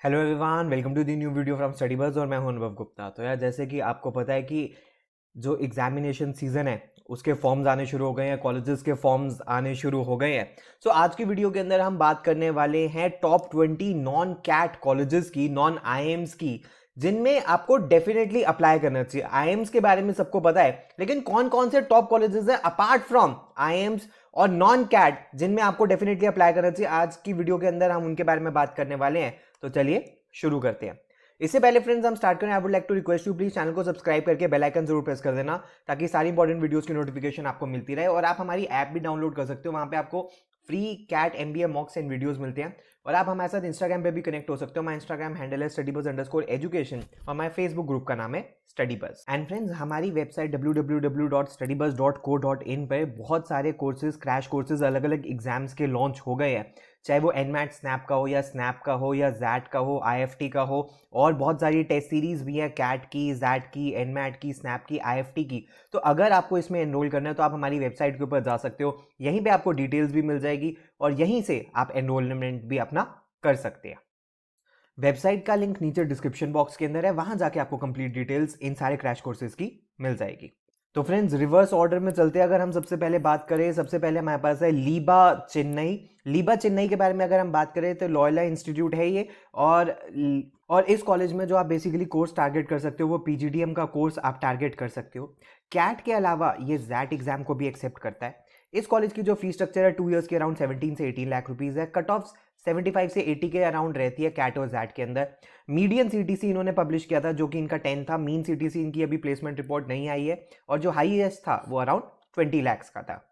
Hello everyone, welcome to the new video from study buzz और मैं हूं अनुभव गुप्ता। तो यार, जैसे कि आपको पता है कि जो एग्जामिनेशन सीजन है उसके फॉर्म्स आने शुरू हो गए हैं, कॉलेजेस के फॉर्म्स आने शुरू हो गए हैं। सो आज की वीडियो के अंदर हम बात करने वाले हैं टॉप 20 नॉन कैट कॉलेजेस की, नॉन आईएम्स की, जिनमें आपको डेफिनेटली अप्लाई करना चाहिए। आईएम्स के बारे में सबको पता है, लेकिन कौन कौन से टॉप कॉलेजेस हैं अपार्ट फ्रॉम आईएम्स और नॉन कैट जिनमें आपको डेफिनेटली अप्लाई करना चाहिए, आज की वीडियो के अंदर हम उनके बारे में बात करने वाले हैं। तो चलिए शुरू करते हैं। इससे पहले फ्रेंड्स हम स्टार्ट करें, I would like to request you, please channel को सब्सक्राइब करके बेल आइकन जरूर प्रेस कर देना, ताकि सारी इंपॉर्टेंट वीडियोस की नोटिफिकेशन आपको मिलती रहे। और आप हमारी ऐप भी डाउनलोड कर सकते हो, वहां पे आपको free CAT MBA mocks and videos मिलते हैं। और आप हमारे साथ इंस्टाग्राम पे भी कनेक्ट हो सकते हो। हमारा इंस्टाग्राम हैंडल है studybuzz_education और हमारे फेसबुक ग्रुप का नाम है स्टडीबज़। एंड फ्रेंड्स, हमारी वेबसाइट www.studybuzz.co.in पे बहुत सारे कोर्सेज, क्रैश कोर्सेज, अलग अलग एग्जाम्स के लॉन्च हो गए हैं। चाहे वो एनमैट स्नैप का हो या स्नैप का हो या जैट का हो, आईएफटी का हो, और बहुत सारी टेस्ट सीरीज भी है, कैट की, जैट की, एनमैट की, स्नैप की, आईएफटी की। तो अगर आपको इसमें एनरोल करना है तो आप हमारी वेबसाइट के ऊपर जा सकते हो, यहीं पे आपको डिटेल्स भी मिल जाएगी और यहीं से आप एनरोलमेंट भी अपना कर सकते हैं। वेबसाइट का लिंक नीचे डिस्क्रिप्शन बॉक्स के अंदर है, वहां जाके आपको कंप्लीट डिटेल्स इन सारे क्रैश कोर्सेज की मिल जाएगी। तो फ्रेंड्स, रिवर्स ऑर्डर में चलते हैं। अगर हम सबसे पहले बात करें, सबसे पहले हमारे पास है लीबा चेन्नई। लीबा चेन्नई के बारे में अगर हम बात करें तो लॉयला इंस्टीट्यूट है ये, और इस कॉलेज में जो आप बेसिकली कोर्स टारगेट कर सकते हो वो पीजीडीएम का कोर्स आप टारगेट कर सकते हो। कैट के अलावा ये जैट एग्जाम को भी एक्सेप्ट करता है। इस कॉलेज की जो फीस स्ट्रक्चर है 2 इयर्स के अराउंड 17 से 18 लाख रुपीज है। कट ऑफ 75 से 80 के अराउंड रहती है कैट और जैट के अंदर। मीडियन सीटीसी इन्होंने पब्लिश किया था जो कि इनका 10 था। मीन सीटीसी इनकी अभी प्लेसमेंट रिपोर्ट नहीं आई है, और जो हाईएस्ट था वो अराउंड 20 लाख का था।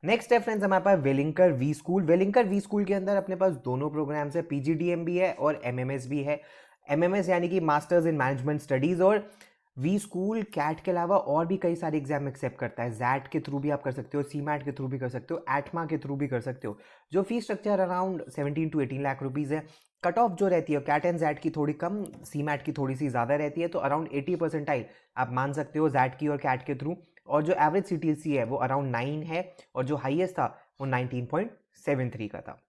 नेक्स्ट है फ्रेंड्स हमारे पास वेलिंकर वी स्कूल। वेलिंकर वी स्कूल के अंदर अपने पास दोनों प्रोग्राम्स है, पीजीडीएम भी है और एमएमएस भी है। एमएमएस यानी कि मास्टर्स इन मैनेजमेंट स्टडीज, और वी स्कूल कैट के अलावा और भी कई सारे एग्जाम एक्सेप्ट करता है। जैट के थ्रू भी आप कर सकते हो, सीमैट के थ्रू भी कर सकते हो, एटमा के थ्रू भी कर सकते हो। जो fees structure around 17 to 18 lakh rupees है। कट ऑफ जो रहती है कैट एंड जैट की थोड़ी कम, सीमैट की थोड़ी सी ज्यादा रहती है, तो अराउंड 80% आप मान सकते हो जैट की और कैट के थ्रू। और जो एवरेज सीटीसी है वो अराउंड 9 है, और जो हाईएस्ट था वो 19.73 का था।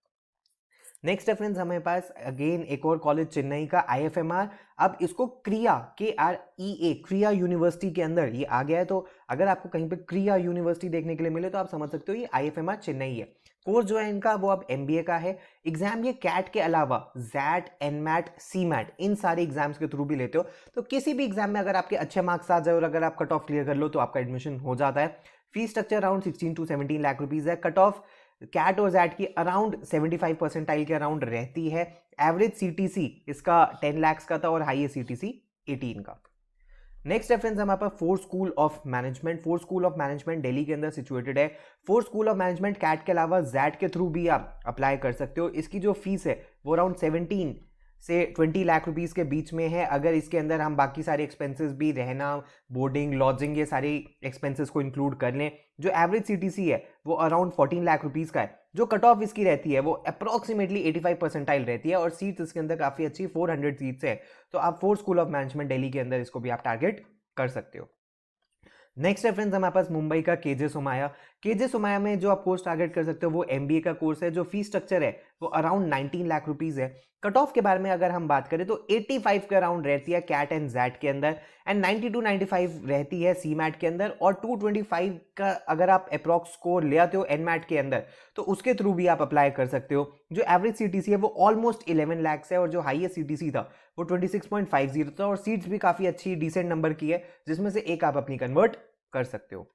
नेक्स्ट है फ्रेंड्स हमारे पास अगेन एक और कॉलेज चेन्नई का, आईएफएमआर। अब इसको क्रिया, KREA, क्रिया यूनिवर्सिटी के अंदर ये आ गया है। तो अगर आपको कहीं पे क्रिया यूनिवर्सिटी देखने के लिए मिले तो आप समझ सकते हो ये आईएफएमआर चेन्नई है। कोर्स जो है इनका वो अब एमबीए का है। एग्जाम ये कैट के अलावा जैट, एनमैट, सीमैट इन सारे एग्जाम्स के थ्रू भी लेते हो। तो किसी भी एग्जाम में अगर आपके अच्छे मार्क्स आ जाए और अगर आप कट ऑफ क्लियर कर लो तो आपका एडमिशन हो जाता है। Fees structure around 16 to 17 lakh rupees है। कट ऑफ कैट और जैट की अराउंड 75 परसेंटाइल के अराउंड रहती है। एवरेज सीटीसी इसका 10 लाख का था और हाईएस्ट सीटीसी 18 का। नेक्स्ट है फ्रेंड्स हमारे पास FORE school of management. FORE school of management Delhi के अंदर सिचुएटेड है। FORE school of management CAT के अलावा जैट के थ्रू भी आप अप्लाई कर सकते हो। इसकी जो फीस है वो अराउंड 17 से 20 लाख रुपीस के बीच में है। अगर इसके अंदर हम बाकी सारे एक्सपेंसेस भी, रहना, बोर्डिंग, लॉजिंग, ये सारे एक्सपेंसेस को इंक्लूड कर लें, जो एवरेज सीटीसी है वो अराउंड 14 लाख रुपीस का है। जो कट ऑफ इसकी रहती है वो अप्रोक्सीमेटली 85 परसेंटाइल रहती है, और सीट्स इसके अंदर काफी अच्छी 400 सीट्स है। तो आप force school of management Delhi के अंदर इसको भी आप टारगेट कर सकते हो। नेक्स्ट है फ्रेंड्स हमारे पास मुंबई का केजे सोमाया। केजे सोमाया में जो आप कोर्स टारगेट कर सकते हो वो एमबीए का कोर्स है। जो फीस स्ट्रक्चर है वो अराउंड 19 लाख रुपीस है। कट ऑफ के बारे में अगर हम बात करें तो 85 के अराउंड रहती है कैट एंड जैट के अंदर, एंड 90 to 95 रहती है सीमैट के अंदर, और 225 का अगर आप अप्रॉक्स स्कोर ले आते हो एनमैट के अंदर तो उसके थ्रू भी आप अप्लाई कर सकते हो। जो एवरेज सीटीसी है वो ऑलमोस्ट 11 लाख है, और जो हाईएस्ट सीटीसी था वो 26.50 था, और सीट्स भी काफी अच्छी डिसेंट नंबर की है, जिसमें से एक आप अपनी कन्वर्ट कर सकते हो।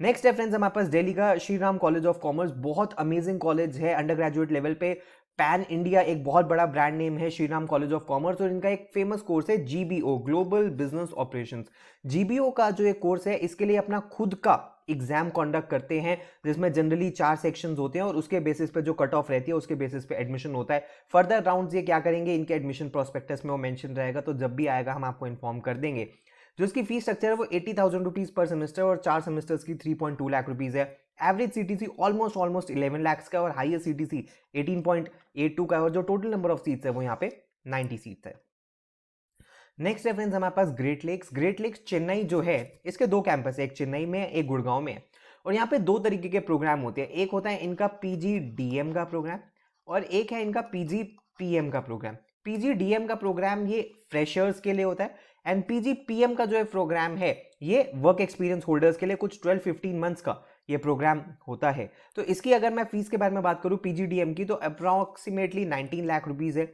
नेक्स्ट है फ्रेंड्स हमारे पास दिल्ली का Shri Ram college of commerce. बहुत अमेजिंग कॉलेज है, अंडर ग्रेजुएट लेवल पे पैन इंडिया एक बहुत बड़ा ब्रांड नेम है Shri Ram college of commerce, और इनका एक फेमस कोर्स है GBO, global business operations. GBO का जो एक कोर्स है इसके लिए अपना खुद का एग्जाम कंडक्ट करते हैं, जिसमें जनरली 4 सेक्शंस होते हैं, और उसके बेसिस पे जो कट ऑफ रहती है उसके बेसिस पे एडमिशन होता है। फर्दर राउंड्स ये क्या करेंगे, इनके एडमिशन प्रोस्पेक्टस में वो मेंशन रहेगा, तो जब भी आएगा हम आपको इन्फॉर्म कर देंगे। जो इसकी फीस स्ट्रक्चर है वो 80,000 रुपीज पर सेमेस्टर, और 4 सेमेस्टर्स की 3.2 लाख रुपीज है। एवरेज सीटीसी ऑलमोस्ट 11 लाख का, और हाईएस्ट सीटीसी 18.82 का है, और जो टोटल नंबर ऑफ सीट्स है वो यहाँ पे 90 सीट्स है। नेक्स्ट है फ्रेंड्स हमारे पास Great Lakes. Great Lakes Chennai जो है इसके 2 कैंपस है, एक चेन्नई में एक गुड़गांव में, और यहाँ पे 2 तरीके के प्रोग्राम होते हैं। एक होता है इनका पीजीडीएम का प्रोग्राम, और एक है इनका पीजीपीएम का प्रोग्राम। पीजीडीएम का प्रोग्राम ये फ्रेशर्स के लिए होता है एंड पीजीपीएम का जो है प्रोग्राम है ये वर्क एक्सपीरियंस होल्डर्स के लिए कुछ 12-15 मंथ्स का ये प्रोग्राम होता है। तो इसकी अगर मैं फीस के बारे में बात करूं पीजीडीएम की, तो अप्रॉक्सीमेटली 19 लाख रुपीज है,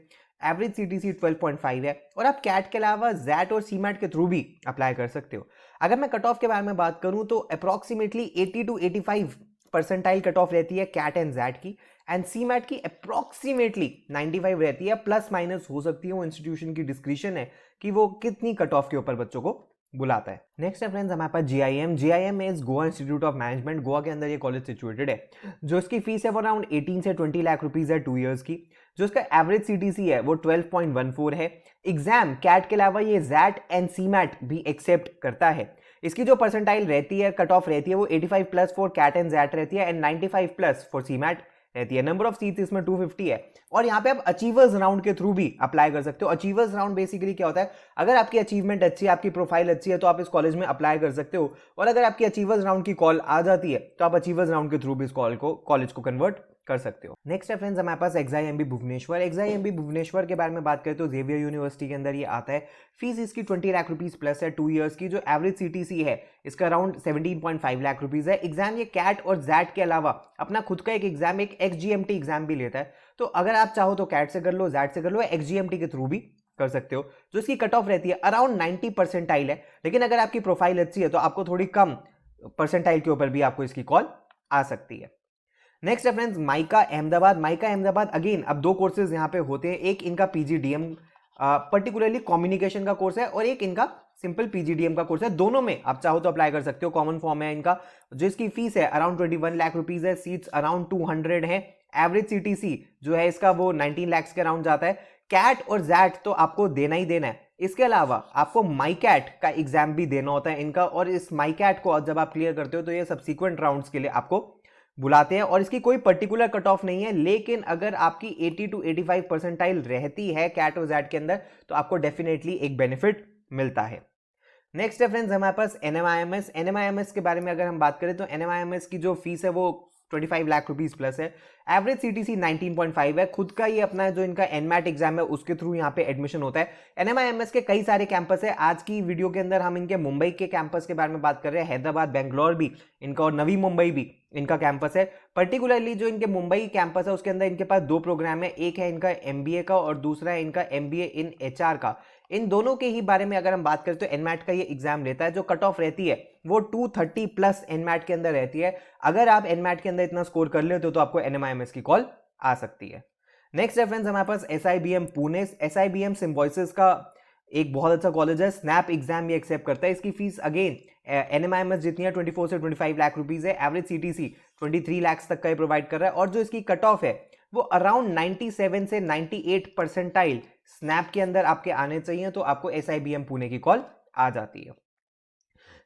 एवरेज सीटीसी 12.5 है, और आप कैट के अलावा जैट और सीमैट के थ्रू भी अप्लाई कर सकते हो। अगर मैं कट ऑफ के बारे में बात करूं तो approximately 80 to 85 percentile cut off रहती है कैट एंड जैट की, एंड सीमैट की अप्रॉक्सीमेटली 95 रहती है, प्लस माइनस हो सकती है, वो इंस्टीट्यूशन की डिस्क्रिप्शन है कि वो कितनी कट ऑफ के ऊपर बच्चों को बुलाता है। नेक्स्ट है फ्रेंड्स हमारे पास GIM is Goa institute of management, Goa के अंदर ये कॉलेज सिचुएटेड है। जो इसकी फीस है वो अराउंड 18 से 20 लाख रुपीज है 2 इयर्स की। जो इसका एवरेज सीटीसी है वो 12.14 है। एग्जाम कैट के अलावा ये जैट एंड सीमैट भी एक्सेप्ट करता है। इसकी जो परसेंटाइल रहती है, कट ऑफ रहती है, वो 85 plus for CAT and XAT रहती है एंड 95 प्लस फॉर सीमैट रहती है। नंबर ऑफ सीट्स इसमें 250 है, और यहाँ पे आप अचीवर्स राउंड के थ्रू भी अप्लाई कर सकते हो। अचीवर्स राउंड बेसिकली क्या होता है, अगर आपकी अचीवमेंट अच्छी है, आपकी प्रोफाइल अच्छी है, तो आप इस कॉलेज में अप्लाई कर सकते हो, और अगर आपकी अचीवर्स राउंड की कॉल आ जाती है तो आप अचीवर्स राउंड के थ्रू भी इस कॉलेज को कन्वर्ट कर सकते हो। नेक्स्ट है फ्रेंड्स हमारे पास एक्सआईएमबी भुवनेश्वर। एक्सआईएमबी भुवनेश्वर के बारे में बात करें तो जेवियर यूनिवर्सिटी के अंदर ये आता है। फीस इसकी 20 लाख रुपीज प्लस है 2 इयर्स की। जो एवरेज सीटीसी है इसका अराउंड 17.5 लाख रुपीज है। एग्जाम ये कैट और जैट के अलावा अपना खुद का एक एग्जाम, एक एक्सजीएमटी एग्जाम भी लेता है। तो अगर आप चाहो तो कैट से कर लो, जैट से कर लो, एक्सजीएमटी के थ्रू भी कर सकते हो। जो इसकी कट ऑफ रहती है अराउंड 90 परसेंटाइल है, लेकिन अगर आपकी प्रोफाइल अच्छी है तो आपको थोड़ी कम परसेंटाइल के ऊपर भी आपको इसकी कॉल आ सकती है। नेक्स्ट है friends mica Ahmedabad. Mica Ahmedabad again अब 2 कोर्सेज यहाँ पे होते हैं, एक इनका पीजीडीएम पर्टिकुलरली कम्युनिकेशन का कोर्स है, और एक इनका सिंपल पीजीडीएम का कोर्स है। दोनों में आप चाहो तो अप्लाई कर सकते हो, कॉमन फॉर्म है इनका। जिसकी फीस है अराउंड 21 लाख रुपीज है, सीट्स अराउंड 200 है। एवरेज सीटीसी जो है इसका वो 19 लाख के अराउंड जाता है। कैट और जैट तो आपको देना ही देना है, इसके अलावा आपको माई कैट का एग्जाम भी देना होता है इनका, और इस माई कैट को जब आप क्लियर करते हो तो ये सब्सिक्वेंट राउंड्स के लिए आपको बुलाते हैं, और इसकी कोई पर्टिकुलर कट ऑफ नहीं है। लेकिन अगर आपकी 80 to 85 परसेंटाइल रहती है कैट और जैट के अंदर तो आपको डेफिनेटली एक बेनिफिट मिलता है। नेक्स्ट है फ्रेंड्स हमारे पास एनएमआईएमएस। एनएमआईएमएस के बारे में अगर हम बात करें तो एनएमआईएमएस की जो फीस है वो 25 लाख रुपीज प्लस है। एवरेज सीटीसी 19.5 है। खुद का ये अपना जो इनका एनमैट एग्जाम है उसके थ्रू यहाँ पे एडमिशन होता है। एनएमआईएमएस के कई सारे कैंपस है। आज की वीडियो के अंदर हम इनके मुंबई के कैंपस के बारे में बात कर रहे हैं, हैदराबाद, बेंगलोर भी इनका, और नवी मुंबई भी इनका कैंपस है। पर्टिकुलरली जो इनके मुंबई कैंपस है उसके अंदर इनके पास 2 प्रोग्राम है, एक है इनका एमबीए का और दूसरा है इनका एमबीए इन एचआर का। इन दोनों के ही बारे में अगर हम बात करें तो एनमैट का ये एग्जाम लेता है। जो कट ऑफ रहती है वो 230 प्लस एनमैट के अंदर रहती है। अगर आप एनमैट के अंदर इतना स्कोर कर लेते हो तो आपको एनएमआईएमएस की कॉल आ सकती है। नेक्स्ट रेफरेंस हमारे पास एसआईबीएम पुणे। एसआईबीएम सिम्बॉयसिस का एक बहुत अच्छा कॉलेज है, स्नैप एग्जाम ये एक्सेप्ट करता है। इसकी फीस अगेन एनएमआईएमएस जितनी है 24 से 25 लाख रुपीज है। एवरेज सीटीसी 23 लाख तक का ये प्रोवाइड कर रहा है, और जो इसकी कट ऑफ है वो अराउंड 97 से 98 परसेंटाइल स्नैप के अंदर आपके आने चाहिए, तो आपको एसआईबीएम पुणे की कॉल आ जाती है।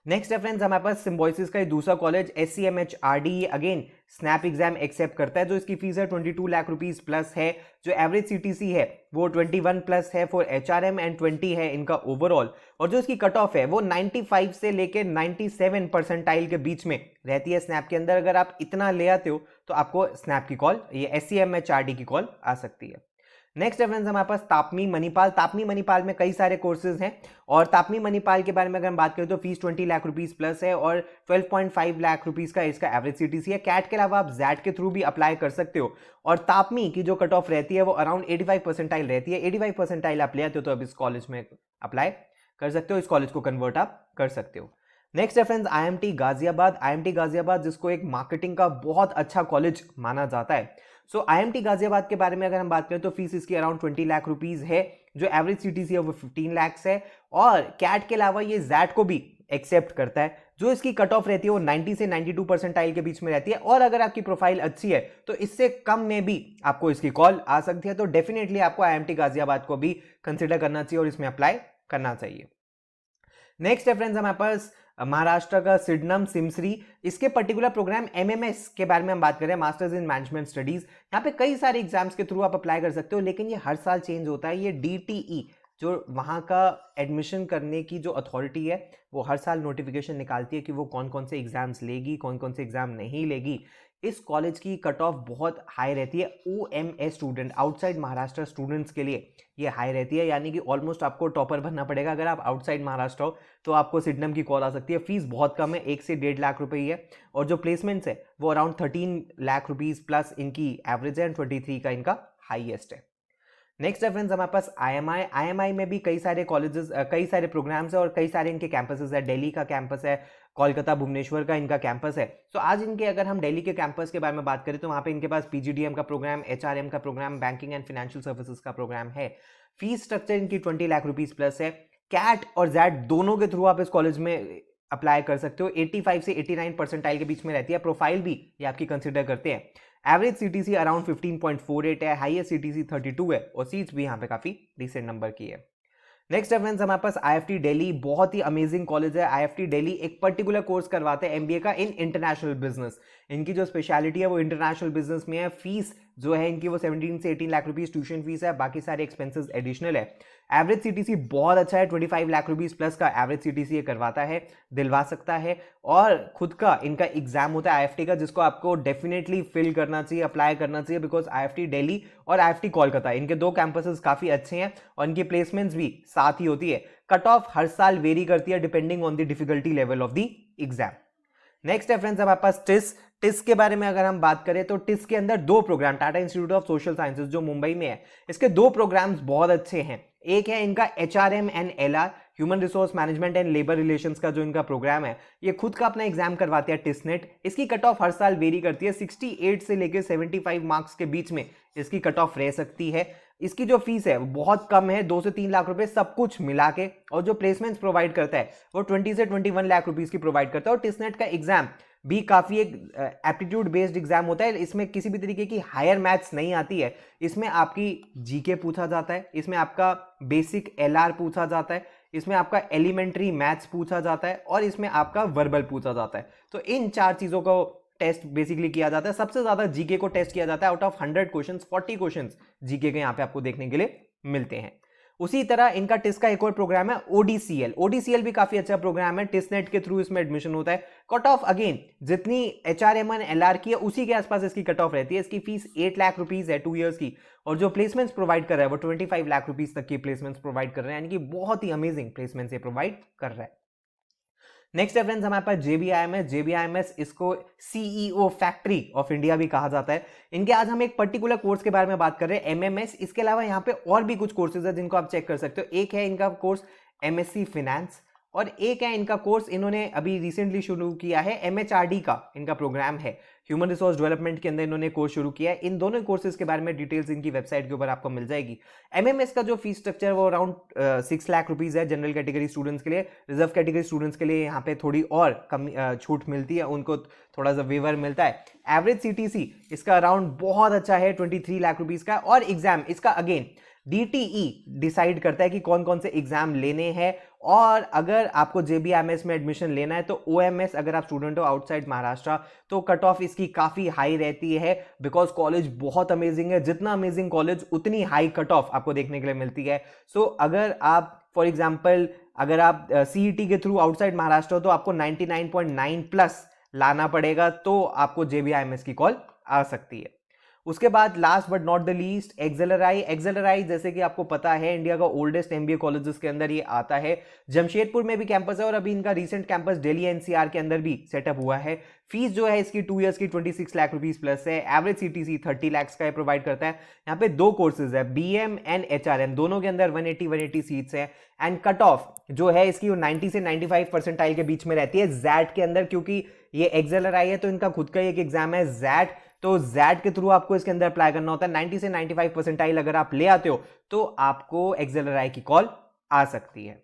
नेक्स्ट है फ्रेंड्स हमारे पास सिम्बॉयसिस का दूसरा college SCMHRD, again SNAP exam accept करता है। जो इसकी फीस है 22 लाख रुपीज प्लस है। जो एवरेज सीटीसी है वो 21 प्लस है फॉर एचआरएम एंड 20 है इनका ओवरऑल, और जो इसकी कट ऑफ है वो 95 से लेकर 97 परसेंटाइल के बीच में रहती है स्नैप के अंदर। अगर आप इतना ले आते हो तो आपको स्नैप की कॉल, ये एससीएमएचआरडी की कॉल आ सकती है। नेक्स्ट रेफरेंस हमारे पास तापनी मणिपाल। तापनी मणिपाल में कई सारे कोर्सेज हैं, और तापनी मणिपाल के बारे में अगर हम बात करें तो फीस 20 लाख रुपीज प्लस है, और 12.5 लाख रुपीज का इसका एवरेज सीटीसी है। कैट के अलावा आप जैट के थ्रू भी अप्लाई कर सकते हो, और तापनी की जो कट ऑफ रहती है वो अराउंड 85 परसेंटाइल रहती है। 85 परसेंटाइल आप ले आते हो तो अब इस कॉलेज में अप्लाई कर सकते हो, इस कॉलेज को कन्वर्ट आप कर सकते हो। Next reference IMT Ghaziabad. IMT Ghaziabad जिसको एक मार्केटिंग का बहुत अच्छा कॉलेज माना जाता है। सो आईएमटी गाजियाबाद के बारे में अगर हम बात करें तो फीस इसकी अराउंड 20 लाख रुपीज है। जो एवरेज सीटीसी है वो 15 लाख है, और कैट के अलावा ये जैट को भी एक्सेप्ट करता है। जो इसकी कट ऑफ रहती है वो 90 से 92 परसेंटाइल के बीच में रहती है, और अगर आपकी प्रोफाइल अच्छी है तो इससे कम में भी आपको इसकी कॉल आ सकती है। तो डेफिनेटली आपको आईएमटी गाजियाबाद को भी कंसिडर करना चाहिए और इसमें अप्लाई करना चाहिए। नेक्स्ट रेफरेंस हमारे पास महाराष्ट्र का सिडनम सिमसरी। इसके पर्टिकुलर प्रोग्राम एमएमएस के बारे में हम बात करें, मास्टर्स इन मैनेजमेंट स्टडीज। यहाँ पे कई सारे एग्जाम्स के थ्रू आप अप्लाई कर सकते हो, लेकिन ये हर साल चेंज होता है। ये डीटीई जो वहाँ का एडमिशन करने की जो अथॉरिटी है वो हर साल नोटिफिकेशन निकालती है कि वो कौन कौन से एग्जाम्स लेगी, कौन कौन से एग्जाम नहीं लेगी। इस कॉलेज की कट ऑफ बहुत हाई रहती है। OMS student, outside Maharashtra students के लिए ये हाई रहती है, यानी कि ऑलमोस्ट आपको टॉपर बनना पड़ेगा अगर आप आउटसाइड महाराष्ट्र हो तो आपको सिडनम की कॉल आ सकती है। फीस बहुत कम है, 1 से 1.5 लाख रुपए ही है, और जो प्लेसमेंट्स है वो अराउंड 13 लाख रुपीज प्लस इनकी एवरेज है, 23 का इनका हाईएस्ट है। नेक्स्ट है फ्रेंड्स हमारे पास IMI में भी कई सारे कॉलेजेस, कई सारे प्रोग्राम्स है और कई सारे इनके कैंपसेस है। दिल्ली का कैंपस है, कोलकाता भुवनेश्वर का इनका कैंपस है। तो आज इनके अगर हम दिल्ली के कैंपस के बारे में बात करें तो वहाँ पे इनके पास PGDM का प्रोग्राम, HRM का programme, banking and financial services का प्रोग्राम है। फीस स्ट्रक्चर इनकी 20 लाख रुपीज प्लस है। कैट और जैट दोनों के थ्रू आप इस कॉलेज में अप्लाई कर सकते हो। 85 से 89 परसेंटाइल के बीच में रहती है। प्रोफाइल भी ये आपकी कंसिडर करते हैं। एवरेज CTC अराउंड 15.48 है, हाईएस्ट CTC 32 है, और सीट्स भी यहाँ पे काफी डिसेंट नंबर की है। नेक्स्ट है फ्रेंड्स हमारे पास IFT दिल्ली, बहुत ही अमेजिंग कॉलेज है। IFT दिल्ली एक पर्टिकुलर कोर्स करवाते हैं MBA का इन इंटरनेशनल बिजनेस। इनकी जो स्पेशलिटी है वो इंटरनेशनल बिजनेस में है। फीस जो है इनकी वो 17 से 18 लाख रुपीज ट्यूशन फीस है, बाकी सारे एक्सपेंसेस एडिशनल है। एवरेज CTC बहुत अच्छा है, 25 लाख रुपीज प्लस का एवरेज CTC ये करवाता है, दिलवा सकता है। और खुद का इनका एग्जाम होता है IFT का, जिसको आपको डेफिनेटली फिल करना चाहिए, अप्लाई करना चाहिए, बिकॉज IFT दिल्ली और IFT कोलकाता इनके दो कैंपसेस काफी अच्छे हैं और इनकी प्लेसमेंट्स भी साथ ही होती है। कट ऑफ हर साल वेरी करती है depending on the difficulty level of the exam. Next है फ्रेंड्स हमारे पास टिस के बारे में अगर हम बात करें तो टिस के अंदर दो programme, Tata institute of social sciences जो मुंबई में है, इसके दो प्रोग्राम्स बहुत अच्छे हैं। एक है इनका HRM and LR, human resource management and labour relations का जो इनका प्रोग्राम है, ये खुद का अपना एग्जाम करवाते हैं टिसनेट। इसकी कट ऑफ हर साल वेरी करती है, 68 से लेकर 75 मार्क्स के बीच में इसकी कट ऑफ रह सकती है। इसकी जो फीस है बहुत कम है, 2 से 3 लाख रुपए सब कुछ मिला के, और जो प्लेसमेंट्स प्रोवाइड करता है वो 20 से 21 लाख रुपीस की प्रोवाइड करता है। और टिसनेट का एग्जाम भी काफी एक एप्टीट्यूड बेस्ड एग्जाम होता है। इसमें किसी भी तरीके की हायर मैथ्स नहीं आती है, इसमें आपकी जीके पूछा जाता है, इसमें आपका बेसिक LR पूछा जाता है, इसमें आपका एलिमेंट्री मैथ्स पूछा जाता है, और इसमें आपका वर्बल पूछा जाता है। तो इन 4 चीजों को टेस्ट बेसिकली किया जाता है। सबसे ज्यादा जीके को टेस्ट किया जाता है। Out of 100 questions 40 questions GK के यहाँ पे आपको देखने के लिए मिलते हैं। उसी तरह इनका टिस का एक और प्रोग्राम है ODCL भी काफी अच्छा प्रोग्राम है। टिसनेट के थ्रू इसमें एडमिशन होता है। कट ऑफ अगेन जितनी HRM और LR की है उसी के आसपास इसकी कट ऑफ रहती है। इसकी फीस 8 लाख रुपीज है 2 इयर्स की, और जो प्लेसमेंट्स प्रोवाइड कर रहा है वो 25 लाख रुपीज तक की प्लेसमेंट्स प्रोवाइड कर रहे हैं, यानी कि बहुत ही अमेजिंग प्लेसमेंट्स ये प्रोवाइड कर रहा है। नेक्स्ट है फ्रेंड्स हमारे पास JBIMS, इसको CEO फैक्ट्री ऑफ इंडिया भी कहा जाता है। इनके आज हम एक पर्टिकुलर कोर्स के बारे में बात कर रहे हैं, MMS। इसके अलावा यहाँ पे और भी कुछ कोर्सेज है जिनको आप चेक कर सकते हो। एक है इनका कोर्स MSc फाइनेंस, और एक है इनका कोर्स इन्होंने अभी रिसेंटली शुरू किया है, MHRD का इनका प्रोग्राम है, ह्यूमन रिसोर्स डेवलपमेंट के अंदर इन्होंने कोर्स शुरू किया है। इन दोनों कोर्सेज के बारे में डिटेल्स इनकी वेबसाइट के ऊपर आपको मिल जाएगी। MMS का जो फीस स्ट्रक्चर वो अराउंड 6 लाख रुपीज है जनरल कैटेगरी स्टूडेंट्स के लिए। रिजर्व कैटेगरी स्टूडेंट्स के लिए यहाँ पे थोड़ी और कम छूट मिलती है, उनको थोड़ा सा वेवर मिलता है। एवरेज CTC इसका अराउंड बहुत अच्छा है, 23 लाख रुपीज का। और एग्जाम इसका अगेन DTE डिसाइड करता है कि कौन कौन से एग्जाम लेने हैं। और अगर आपको JBIMS में एडमिशन लेना है तो OMS, अगर आप स्टूडेंट हो आउटसाइड महाराष्ट्र, तो कट ऑफ इसकी काफी हाई रहती है, बिकॉज कॉलेज बहुत अमेजिंग है। जितना अमेजिंग कॉलेज उतनी हाई कट ऑफ आपको देखने के लिए मिलती है। सो अगर आप फॉर एग्जाम्पल अगर आप CET के थ्रू आउटसाइड महाराष्ट्र हो तो आपको 99.9 प्लस लाना पड़ेगा, तो आपको JBIMS की कॉल आ सकती है। उसके बाद last but not the least XLRI, जैसे कि आपको पता है इंडिया का ओल्डेस्ट MBA कॉलेजेस के अंदर ये आता है। जमशेदपुर में भी कैंपस है, और अभी इनका रीसेंट कैंपस दिल्ली NCR के अंदर भी सेटअप हुआ है। फीस जो है इसकी 2 इयर्स की 26 लाख रुपीज प्लस है। एवरेज CTC 30 लाख का प्रोवाइड करता है। यहाँ पे दो कोर्सेज है, BM एंड HRM, दोनों के अंदर 180 सीट्स है। एंड कट ऑफ जो है इसकी 90 से 95 परसेंटाइल के बीच में रहती है। जैट के अंदर, क्योंकि ये एक्सेलराई है तो इनका खुद का एक एग्जाम है जैट, तो जैट के थ्रू आपको इसके अंदर अप्लाई करना होता है। 90 से 95 परसेंटाइल अगर आप ले आते हो तो आपको एक्सेलराई की कॉल आ सकती है।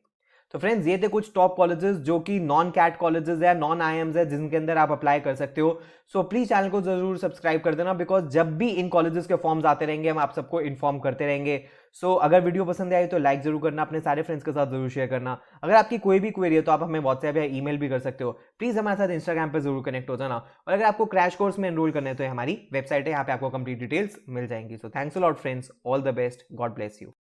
तो फ्रेंड्स ये थे कुछ टॉप कॉलेजेस जो कि नॉन कैट कॉलेजेस है, नॉन IIMs है, जिनके अंदर आप अप्लाई कर सकते हो। सो प्लीज चैनल को जरूर सब्सक्राइब कर देना, बिकॉज जब भी इन कॉलेजेस के फॉर्म्स आते रहेंगे हम आप सबको इन्फॉर्म करते रहेंगे। सो अगर वीडियो पसंद आई तो लाइक जरूर करना, अपने सारे फ्रेंड्स के साथ जरूर शेयर करना। अगर आपकी कोई भी क्वेरी है तो आप हमें व्हाट्सएप या ईमेल भी कर सकते हो। प्लीज हमारे साथ इंस्टाग्राम पर जरूर कनेक्ट हो जाना। और अगर आपको क्रैश कोर्स में एनरोल करना है तो हमारी वेबसाइट है, यहाँ पे आपको कंप्लीट डिटेल्स मिल जाएंगी। So thanks a lot friends, all the best, God bless you.